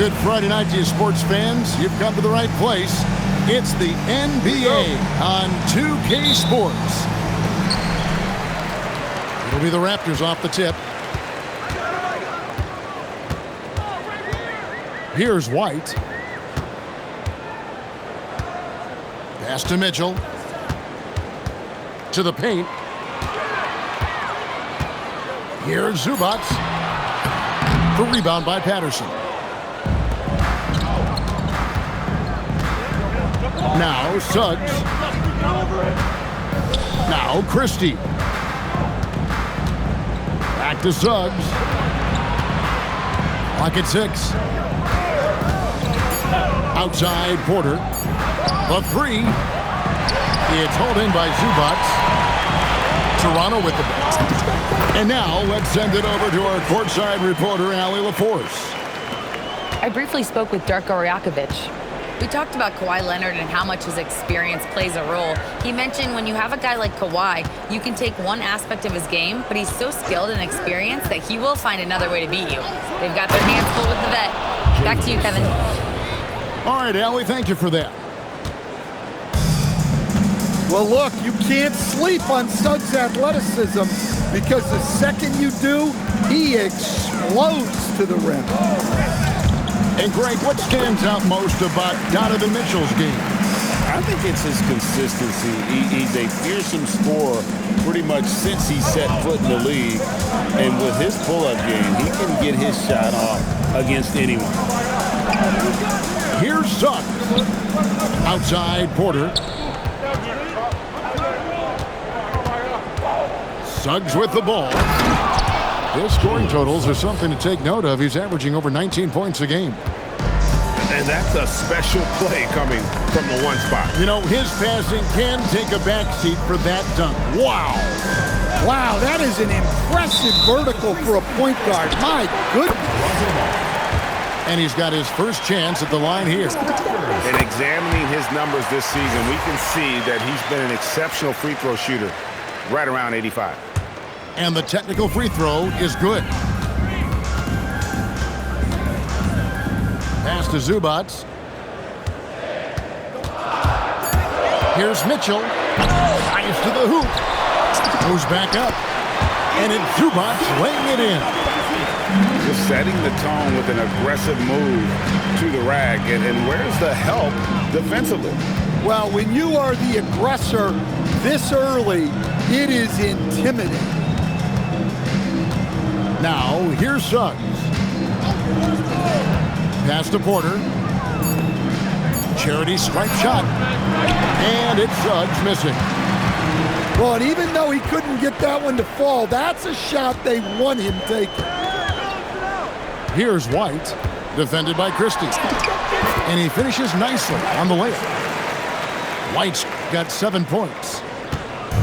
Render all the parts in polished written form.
good Friday night to you sports fans. You've come to the right place. It's the NBA on 2K Sports. It'll be the Raptors off the tip. Here's White. Pass to Mitchell. To the paint. Here's Zubac. The rebound by Patterson. Now Suggs. Now Christie. Back to Suggs. Clock at 6. Outside Porter. The three. It's hauled in by Zubac. Toronto with the ball. And now let's send it over to our courtside reporter, Allie LaForce. I briefly spoke with Darko Rajakovic. We talked about Kawhi Leonard and how much his experience plays a role. He mentioned when you have a guy like Kawhi, you can take one aspect of his game, but he's so skilled and experienced that he will find another way to beat you. They've got their hands full with the vet. Back to you, Kevin. All right, Allie, thank you for that. Well, look, you can't sleep on Suggs' athleticism because the second you do, he explodes to the rim. And Greg, what stands out most about Donovan Mitchell's game? I think it's his consistency. He's a fearsome scorer pretty much since he set foot in the league. And with his pull-up game, he can get his shot off against anyone. Here's Suggs. Outside Porter. Suggs with the ball. His scoring totals are something to take note of. He's averaging over 19 points a game. And that's a special play coming from the one spot. You know, his passing can take a backseat for that dunk. Wow. Wow, that is an impressive vertical for a point guard. My goodness. And he's got his first chance at the line here. In examining his numbers this season, we can see that he's been an exceptional free throw shooter, right around 85. And the technical free throw is good. Pass to Zubac. Here's Mitchell. Dives to the hoop. Goes back up. And it's Zubac laying it in. Just setting the tone with an aggressive move to the rack. And where's the help defensively? Well, when you are the aggressor this early, it is intimidating. Now, here's Suggs. Pass to Porter. Charity stripe shot. And it's Suggs missing. Well, and even though he couldn't get that one to fall, that's a shot they want him taking. Here's White, defended by Christie. And he finishes nicely on the layup. White's got 7 points.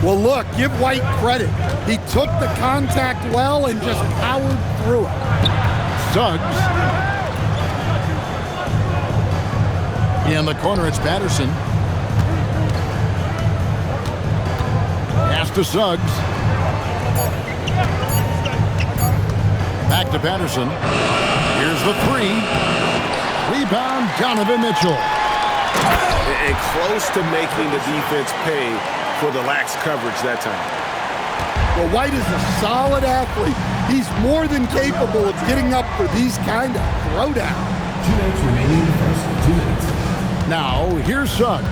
Well, look, give White credit. He took the contact well and just powered through it. Suggs. In the corner, it's Patterson. Pass to Suggs. Back to Patterson. Here's the three. Rebound, Donovan Mitchell. And close to making the defense pay for the lax coverage that time. Well, White is a solid athlete. He's more than capable of getting up for these kind of throwdowns. 2 minutes remaining in the first. 2 minutes. Now, here's Suggs.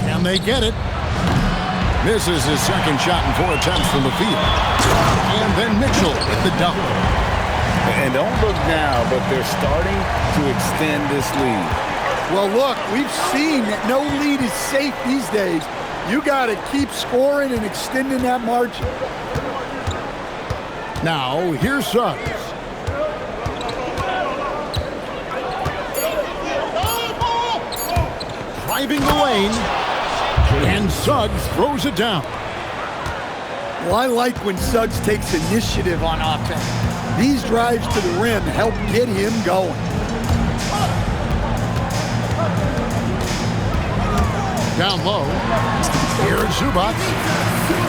Can they get it? This is his second shot in 4 attempts from the field. And then Mitchell with the dunk. And don't look now, but they're starting to extend this lead. Well, look, we've seen that no lead is safe these days. You got to keep scoring and extending that margin. Now, here's Suggs. Driving the lane. And Suggs throws it down. Well, I like when Suggs takes initiative on offense. These drives to the rim help get him going. Down low. Here's Zubac.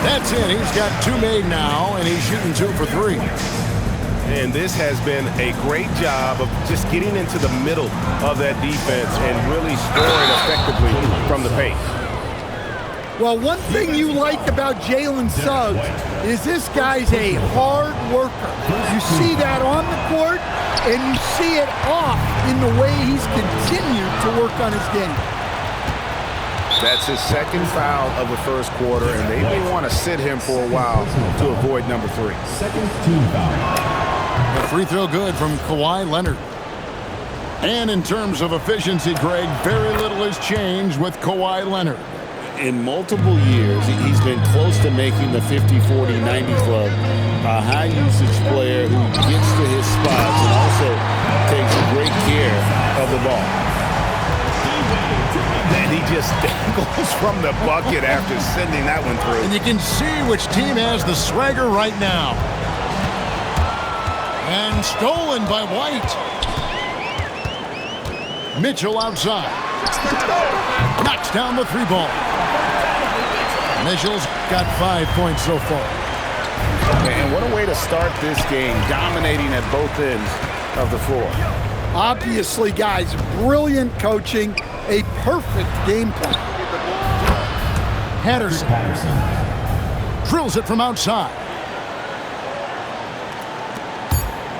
That's it. He's got 2 made now, and he's shooting 2 for 3. And this has been a great job of just getting into the middle of that defense and really scoring effectively from the paint. Well, one thing you like about Jalen Suggs is this guy's a hard worker. You see that on the court, and you see it off in the way he's continued to work on his game. That's his second foul of the first quarter, and they may want to sit him for a while to avoid number 3. Second team foul. A free throw good from Kawhi Leonard. And in terms of efficiency, Greg, very little has changed with Kawhi Leonard. In multiple years, he's been close to making the 50, 40, 90 club. A high-usage player who gets to his spots and also takes great care of the ball. And he just dangles from the bucket after sending that one through. And you can see which team has the swagger right now. And stolen by White. Mitchell outside. Knocks down the 3 ball. Mitchell's got 5 points so far. And what a way to start this game, dominating at both ends of the floor. Obviously, guys, brilliant coaching, a perfect game plan. Patterson drills it from outside.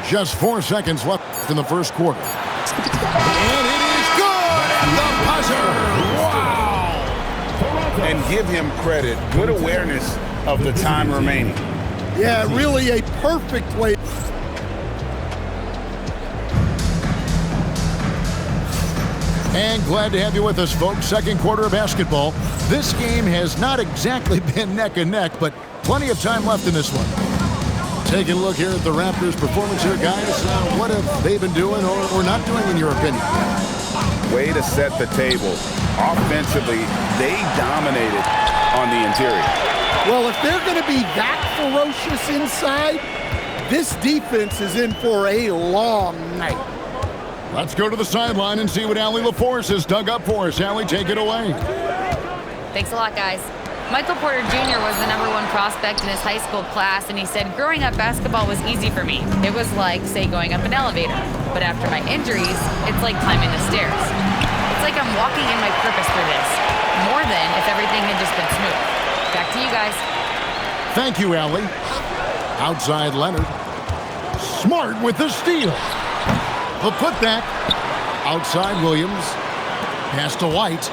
Just 4 seconds left in the first quarter. And it is good! The buzzer! Wow! And give him credit. Good awareness of the time remaining. Yeah, really a perfect play. And glad to have you with us, folks. Second quarter of basketball. This game has not exactly been neck and neck, but plenty of time left in this one. Taking a look here at the Raptors' performance here, guys. What have they been doing or not doing, in your opinion? Way to set the table. Offensively, they dominated on the interior. Well, if they're going to be that ferocious inside, this defense is in for a long night. Let's go to the sideline and see what Allie LaForce has dug up for us. Allie, take it away. Thanks a lot, guys. Michael Porter Jr. was the #1 prospect in his high school class, and he said, growing up, basketball was easy for me. It was like, say, going up an elevator. But after my injuries, it's like climbing the stairs. It's like I'm walking in my purpose through this, more than if everything had just been smooth. Back to you guys. Thank you, Allie. Outside Leonard. Smart with the steal. The putback. Outside Williams. Pass to White.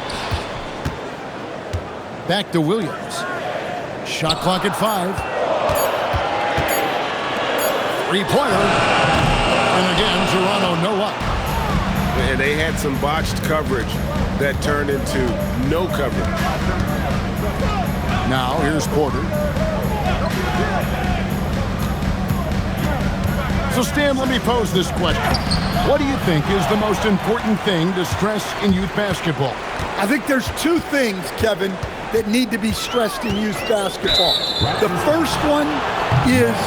Back to Williams. Shot clock at 5. 3-pointer. And again, Toronto no up. And they had some botched coverage that turned into no coverage. Now here's Porter. So Stan, let me pose this question. What do you think is the most important thing to stress in youth basketball? I think there's 2 things, Kevin, that need to be stressed in youth basketball. The first one is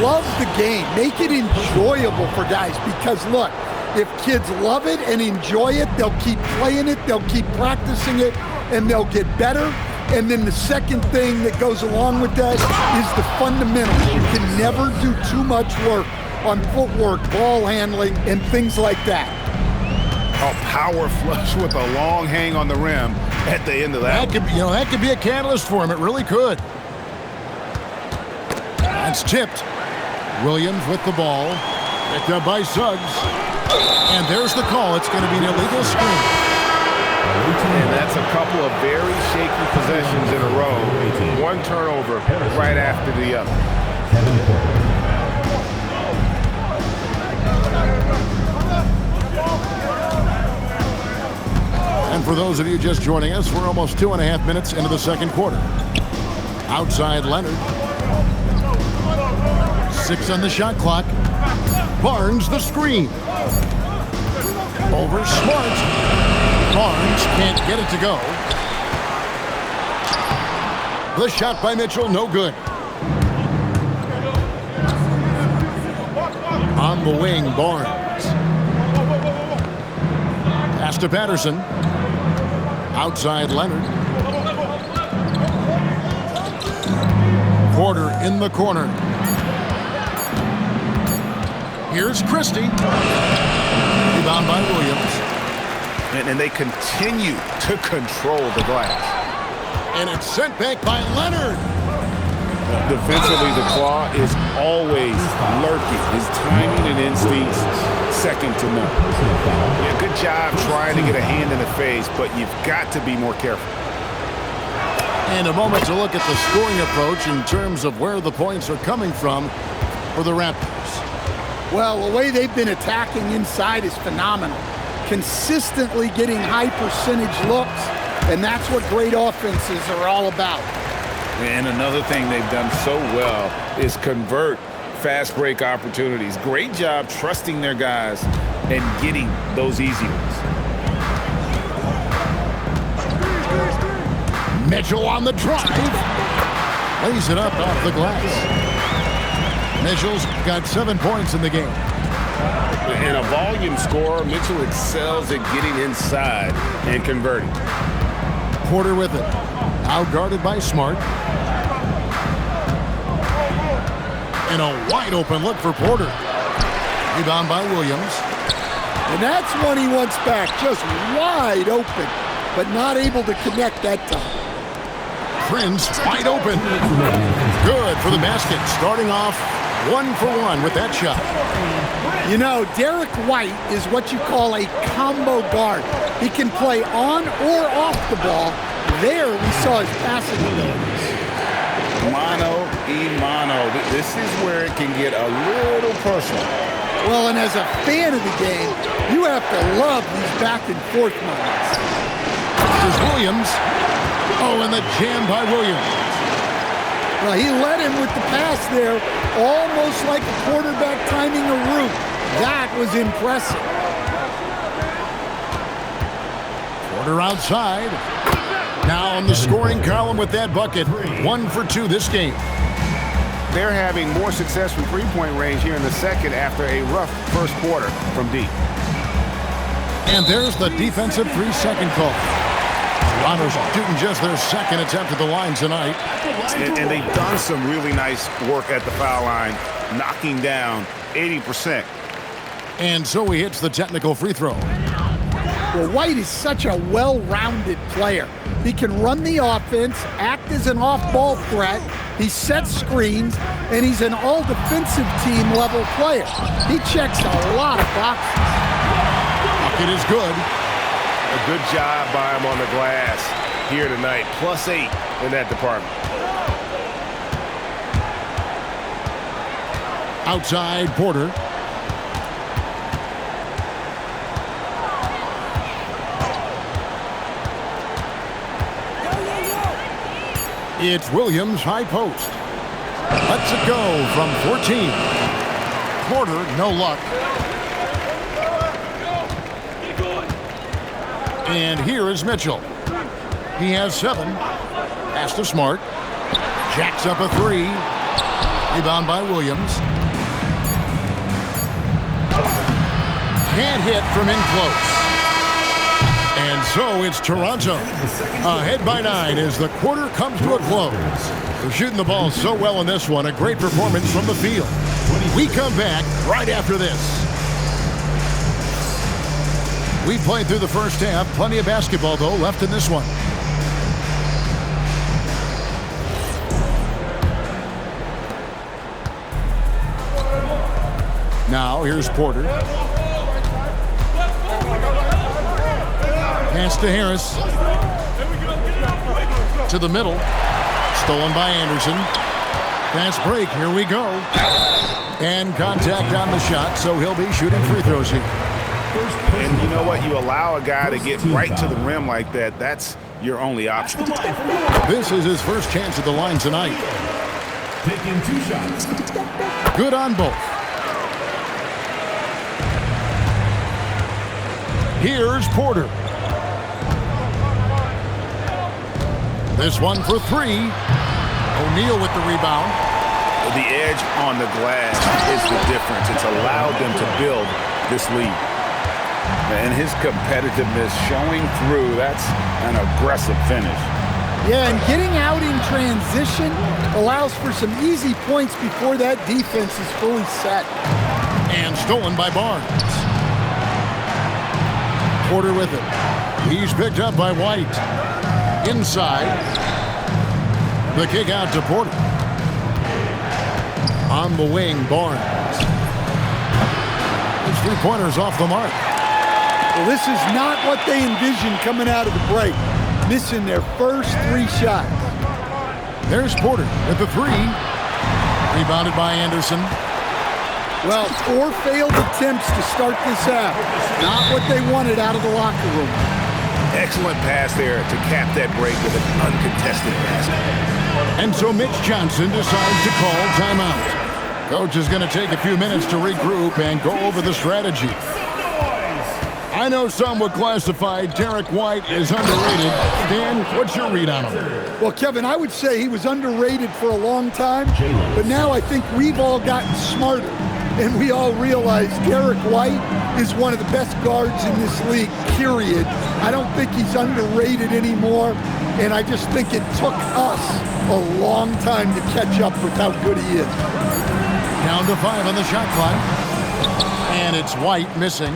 love the game. Make it enjoyable for guys, because look, if kids love it and enjoy it, they'll keep playing it, they'll keep practicing it, and they'll get better. And then the second thing that goes along with that is the fundamentals. You can never do too much work on footwork, ball handling, and things like that. A power flush with a long hang on the rim at the end of that. That could be a catalyst for him. It really could. That's tipped. Williams with the ball. Picked up by Suggs. And there's the call. It's going to be an illegal screen. And that's a couple of very shaky possessions in a row. One turnover right after the other. And for those of you just joining us, we're almost 2.5 minutes into the second quarter. Outside Leonard. 6 on the shot clock. Barnes the screen. Over Smart. Barnes can't get it to go. The shot by Mitchell, no good. On the wing, Barnes. Pass to Patterson. Outside Leonard. Porter in the corner. Here's Christie. Rebound by Williams. And they continue to control the glass. And it's sent back by Leonard. Defensively, the Claw is always lurking. His timing and instincts, second to none. Yeah, good job trying to get a hand in the face, but you've got to be more careful. And a moment to look at the scoring approach in terms of where the points are coming from for the Raptors. Well, the way they've been attacking inside is phenomenal. Consistently getting high percentage looks, and that's what great offenses are all about. And another thing they've done so well is convert fast break opportunities. Great job trusting their guys and getting those easy ones. Mitchell on the drive. Lays it up off the glass. Mitchell's got 7 points in the game. And a volume scorer, Mitchell excels at getting inside and converting. Porter with it. Now guarded by Smart. And a wide open look for Porter. Rebound by Williams. And that's one he wants back, just wide open, but not able to connect that time. Prince wide open. Good for the basket. Starting off 1 for 1 with that shot. You know, Derek White is what you call a combo guard. He can play on or off the ball. There we saw his passing abilities. Mano y mano. This is where it can get a little personal. Well, and as a fan of the game, you have to love these back and forth moments. This is Williams. Oh, and the jam by Williams. Well, he led him with the pass there, almost like a quarterback timing a route. That was impressive. Porter outside. Now on the scoring column with that bucket. 1 for 2 this game. They're having more success from three-point range here in the second after a rough first quarter from deep. And there's the defensive 3-second call. Toronto's shooting just their second attempt at the line tonight. And they've done some really nice work at the foul line, knocking down 80%. And so he hits the technical free throw. Well, White is such a well-rounded player. He can run the offense, act as an off-ball threat, he sets screens, and he's an all-defensive team level player. He checks a lot of boxes. It is good. A good job by him on the glass here tonight. +8 in that department. Outside Porter. It's Williams, high post. Lets it go from 14. Porter, no luck. And here is Mitchell. He has 7. Pass to Smart. Jacks up a 3. Rebound by Williams. Can't hit from in close. And so it's Toronto ahead by 9 as the quarter comes to a close. They're shooting the ball so well in this one. A great performance from the field. We come back right after this. We played through the first half. Plenty of basketball, though, left in this one. Now, here's Porter. Pass to Harris. To the middle. Stolen by Anderson. Fast break. Here we go. And contact on the shot, so he'll be shooting free throws here. And you know what? You allow a guy to get right to the rim like that. That's your only option. This is his first chance at the line tonight. Taking 2 shots. Good on both. Here's Porter. This one for 3. O'Neal with the rebound. The edge on the glass is the difference. It's allowed them to build this lead. And his competitiveness showing through. That's an aggressive finish. Yeah, and getting out in transition allows for some easy points before that defense is fully set. And stolen by Barnes. Porter with it. He's picked up by White. Inside. The kick out to Porter. On the wing, Barnes. His three-pointer's off the mark. Well, this is not what they envisioned coming out of the break. Missing their first 3 shots. There's Porter with the 3. Rebounded by Anderson. Well, 4 failed attempts to start this out. Not what they wanted out of the locker room. Excellent pass there to cap that break with an uncontested basket. And so Mitch Johnson decides to call timeout. Coach is going to take a few minutes to regroup and go over the strategy. I know some would classify Derek White as underrated. Dan, what's your read on him? Well, Kevin, I would say he was underrated for a long time, but now I think we've all gotten smarter, and we all realize Derek White is one of the best guards in this league, period. I don't think he's underrated anymore, and I just think it took us a long time to catch up with how good he is. Down to 5 on the shot clock, and it's White missing.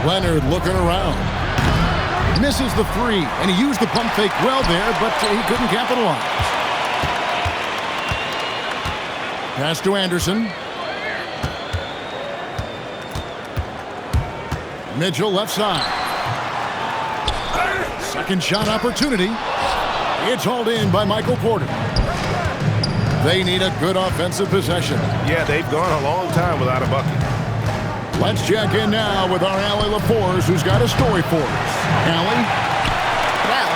Leonard looking around. Misses the 3, and he used the pump fake well there, but he couldn't capitalize. Pass to Anderson. Mitchell left side. Second shot opportunity. It's hauled in by Michael Porter. They need a good offensive possession. Yeah, they've gone a long time without a bucket. Let's check in now with our Allie LaForce, who's got a story for us. Allie? Well,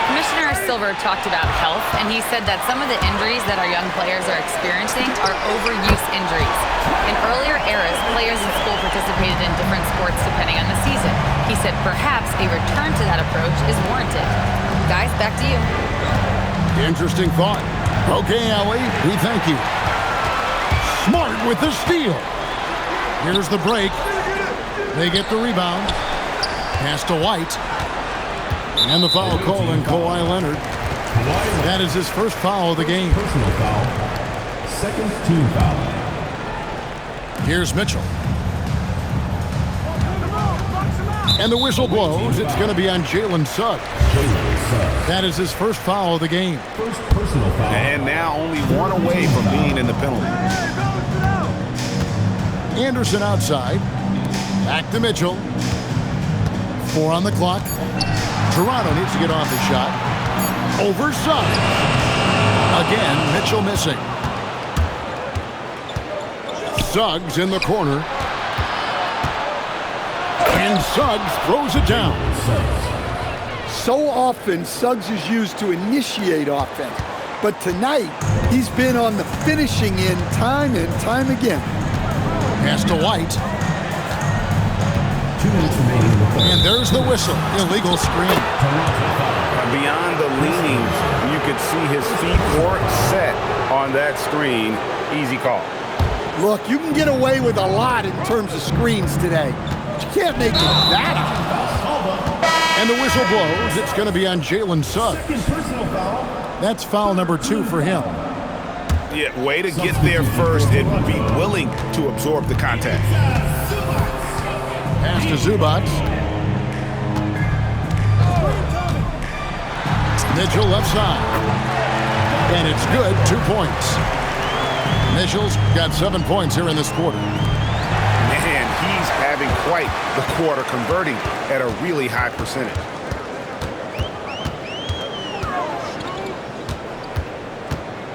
Commissioner Silver talked about health, and he said that some of the injuries that our young players are experiencing are overuse injuries. In earlier eras, players in school participated in different sports depending on the season. He said perhaps a return to that approach is warranted. Guys, back to you. Interesting thought. Okay, Allie, we thank you. Smart with the steal. Here's the break. They get the rebound. Pass to White. And the foul call on Kawhi Leonard. That is his first foul of the game. Personal foul. Second team foul. Here's Mitchell. And the whistle blows. It's going to be on Jalen Suggs. That is his first foul of the game. First personal foul. And now only 1 away from being in the penalty. Anderson outside. Back to Mitchell. 4 on the clock. Toronto needs to get off the shot. Over Suggs. Again, Mitchell missing. Suggs in the corner. And Suggs throws it down. So often, Suggs is used to initiate offense. But tonight, he's been on the finishing end time and time again. Pass to White. 2 minutes remaining in the third. And there's the whistle. Illegal screen. Beyond the leaning, you could see his feet weren't set on that screen. Easy call. Look, you can get away with a lot in terms of screens today. But you can't make it that obvious. And the whistle blows. It's going to be on Jalen Suggs. Second personal foul. That's foul number 2 for him. Yeah, way to get there first and be willing to absorb the contact. Pass to Zubats. Mitchell left side. And it's good. 2 points. Mitchell's got 7 points here in this quarter. Man, he's having quite the quarter, converting at a really high percentage.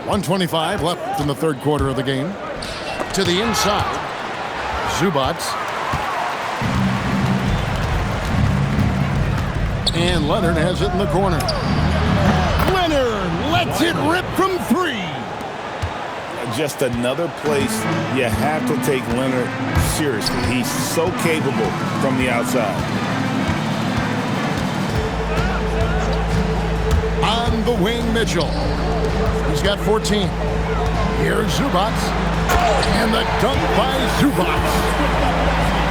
.125 left in the third quarter of the game. To the inside. Zubats. And Leonard has it in the corner. Leonard lets it rip from 3. Just another place you have to take Leonard seriously. He's so capable from the outside. On the wing, Mitchell. He's got 14. Here's Zubats. And the dunk by Zubats.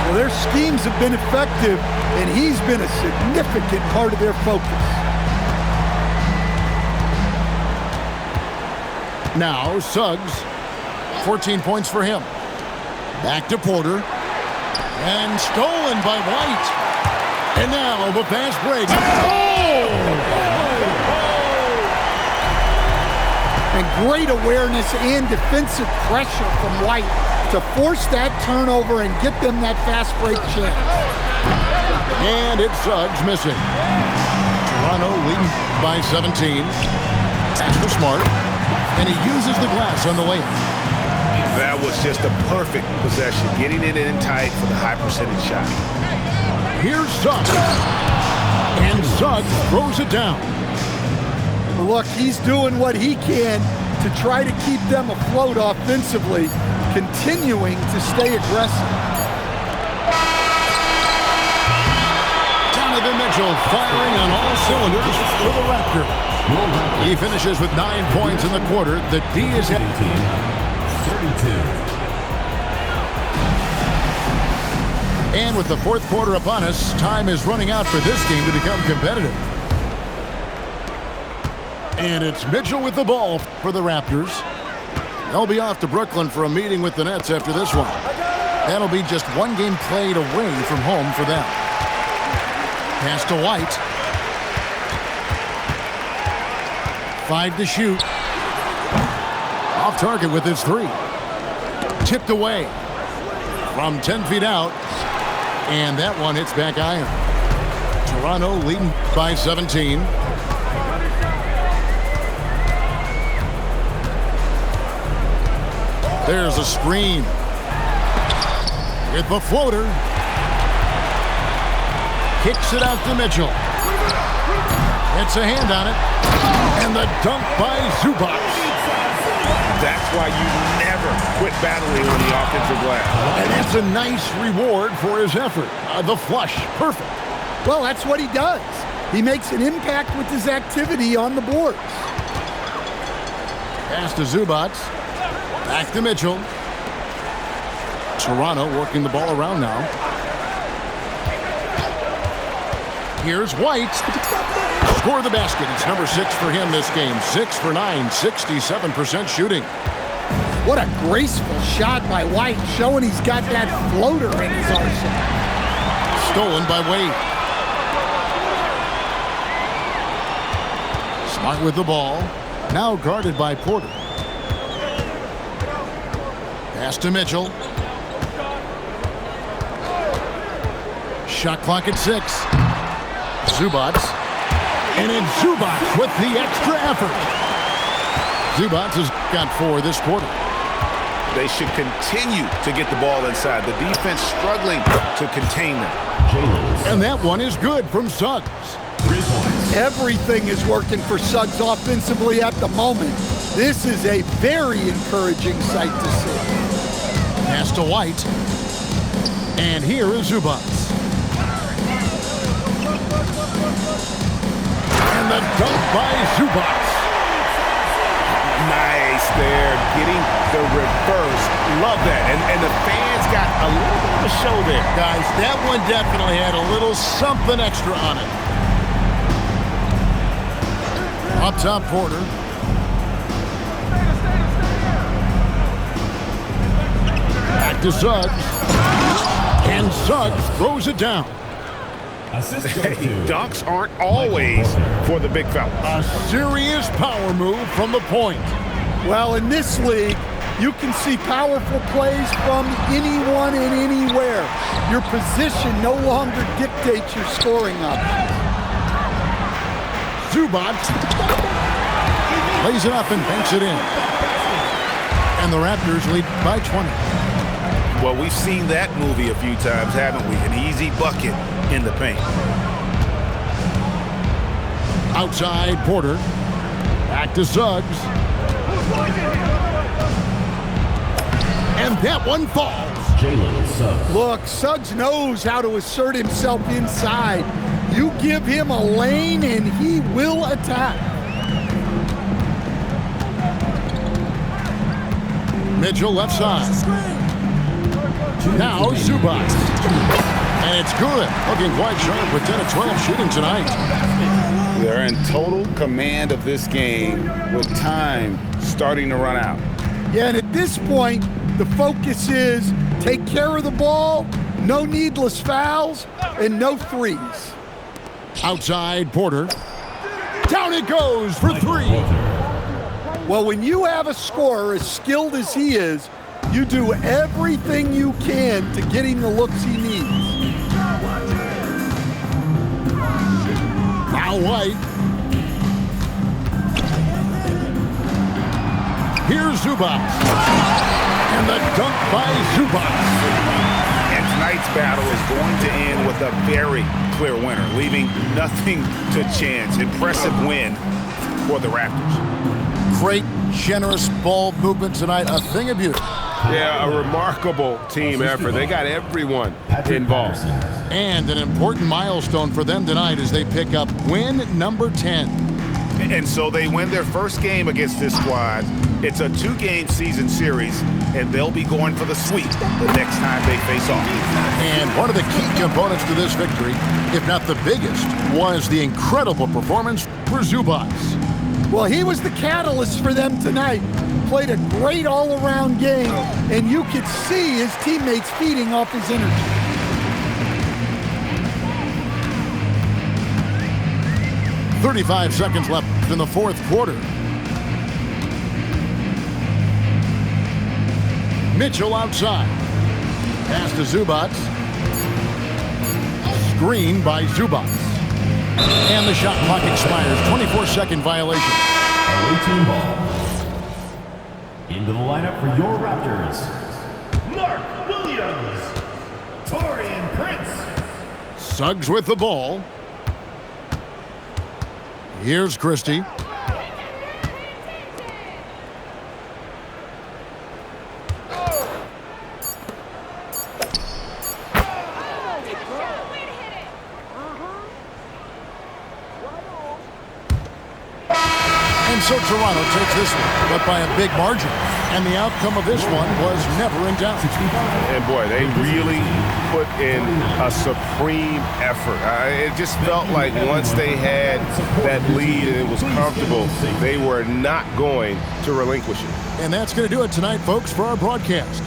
Well, their schemes have been effective, and he's been a significant part of their focus. Now Suggs, 14 points for him. Back to Porter. And stolen by White. And now the fast break. And great awareness and defensive pressure from White to force that turnover and get them that fast break chance. And it's Suggs missing. Toronto leading by 17. That's for Smart. And he uses the glass on the layup. That was just a perfect possession, getting it in tight for the high percentage shot. Here's Suggs. And Suggs throws it down. Look, he's doing what he can to try to keep them afloat offensively, continuing to stay aggressive. Donovan Mitchell firing on all cylinders for the Raptors. He finishes with 9 points in the quarter. The D is at 32. And with the fourth quarter upon us, time is running out for this game to become competitive. And it's Mitchell with the ball for the Raptors. They'll be off to Brooklyn for a meeting with the Nets after this one. That'll be just one game played away from home for them. Pass to White. 5 to shoot. Off target with his 3. Tipped away from 10 feet out. And that one hits back iron. Toronto leading by 17. There's a screen. With the floater. Kicks it out to Mitchell. Gets a hand on it. And the dunk by Zubac. That's why you never quit battling on the offensive glass. And that's a nice reward for his effort. The flush. Perfect. Well, that's what he does. He makes an impact with his activity on the boards. Pass to Zubac. Back to Mitchell. Toronto working the ball around now. Here's White. Score the basket. It's number 6 for him this game. 6 for 9, 67% shooting. What a graceful shot by White, showing he's got that floater in his arsenal. Stolen by Wade. Smart with the ball. Now guarded by Porter. Pass to Mitchell. Shot clock at 6. Zubac. And it's Zubac with the extra effort. Zubac has got 4 this quarter. They should continue to get the ball inside. The defense struggling to contain them. And that one is good from Suggs. 3 points. Everything is working for Suggs offensively at the moment. This is a very encouraging sight to see. Pass to White. And here is Zubac. And the dunk by Zubac. Nice there, getting the reverse. Love that. And the fans got a little bit of a show there. Guys, that one definitely had a little something extra on it. Up top, Porter. Back to Suggs. And Suggs throws it down. Assist Hey, goes to dunks aren't always for the big fella. A serious power move from the point. Well, in this league, you can see powerful plays from anyone and anywhere. Your position no longer dictates your scoring options. Zubac lays it up and banks it in. And the Raptors lead by 20. Well, we've seen that movie a few times, haven't we? An easy bucket in the paint. Outside, Porter. Back to Suggs. And that one falls. Jalen Suggs. Look, Suggs knows how to assert himself inside. You give him a lane and he will attack. Mitchell left side. Now Zubac. And it's good. Looking quite sharp with 10 of 12 shooting tonight. They're in total command of this game with time starting to run out. Yeah, and at this point, the focus is take care of the ball, no needless fouls, and no threes. Outside, Porter. Down it goes for three. Well, when you have a scorer as skilled as he is, you do everything you can to get him the looks he needs. Now White. Here's Zubac. And the dunk by Zubac. And tonight's battle is going to end with a very clear winner, leaving nothing to chance. Impressive win for the Raptors. Great, generous ball movement tonight. A thing of beauty. Yeah, a remarkable team effort. They got everyone involved. And an important milestone for them tonight as they pick up win number 10. And so they win their first game against this squad. It's a 2-game season series, and they'll be going for the sweep the next time they face off. And one of the key components to this victory, if not the biggest, was the incredible performance for Zubac. Well, he was the catalyst for them tonight. Played a great all-around game, and you could see his teammates feeding off his energy. .35 seconds left in the fourth quarter. Mitchell outside. Pass to Zubac. Screen by Zubac. And the shot clock expires. 24-second violation. A ball. Into the lineup for your Raptors, Mark Williams, Taurean Prince. Suggs with the ball. Here's Christie. And so Toronto takes this one, but by a big margin. And the outcome of this one was never in doubt. And boy, they really put in a supreme effort. It just felt like once they had that lead and it was comfortable, they were not going to relinquish it. And that's going to do it tonight, folks, for our broadcast.